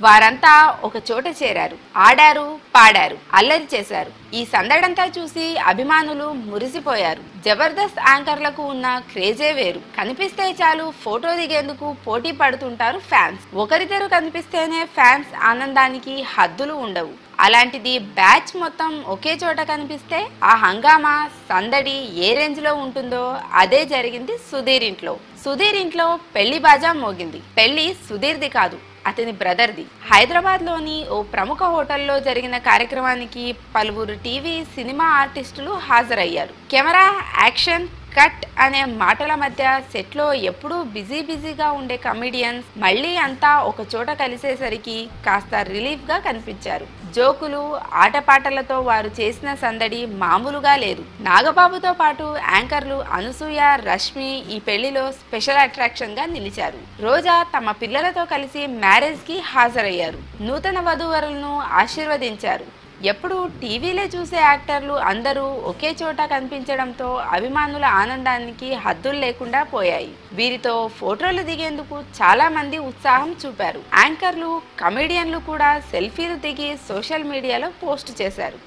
వారంతా ఒక చోట చేరారు. ఆడారు, పాడారు, అల్లరి చేశారు. ఈ సందడంతా చూసి అభిమానులు మురిసిపోయారు. జబర్దస్త్ యాంకర్లకు ఉన్న క్రేజే వేరు. కనిపిస్తే చాలు ఫోటో దిగేందుకు పోటీ పడుతుంటారు ఫ్యాన్స్. ఒకరిద్దరు కనిపిస్తేనే ఫ్యాన్స్ ఆనందానికి హద్దులు ఉండవు. అలాంటిది బ్యాచ్ మొత్తం ఒకే చోట కనిపిస్తే ఆ హంగామా సందడి ఏ రేంజ్ లో ఉంటుందో అదే జరిగింది సుధీర్ ఇంట్లో. సుధీర్ ఇంట్లో పెళ్లి బాజా మోగింది. పెళ్లి సుధీర్ది కాదు, అతని బ్రదర్ది. హైదరాబాద్లోని ఓ ప్రముఖ హోటల్లో జరిగిన కార్యక్రమానికి పలువురు టీవీ సినిమా ఆర్టిస్టులు హాజరయ్యారు. కెమెరా, యాక్షన్, కట్ అనే మాటల మధ్య సెట్లో ఎప్పుడూ బిజీగా ఉండే కమెడియన్స్ మళ్ళీ అంతా ఒక చోట కలిసేసరికి కాస్త రిలీఫ్గా కనిపించారు. జోకులు, ఆటపాటలతో వారు చేసిన సందడి మామూలుగా లేదు. నాగబాబుతో పాటు యాంకర్లు అనసూయ, రష్మి ఈ పెళ్లిలో స్పెషల్ అట్రాక్షన్ గా నిలిచారు. రోజా తమ పిల్లలతో కలిసి మ్యారేజ్ కి హాజరయ్యారు. నూతన వధూవరులను ఆశీర్వదించారు. ఎప్పుడు టీవీలో చూసే యాక్టర్లు అందరూ ఒకే చోట కనిపించడంతో అభిమానుల ఆనందానికి హద్దులు లేకుండా పోయాయి. వీరితో ఫోటోలు దిగేందుకు చాలా మంది ఉత్సాహం చూపారు. యాంకర్లు, కమెడియన్లు కూడా సెల్ఫీలు దిగి సోషల్ మీడియాలో పోస్ట్ చేశారు.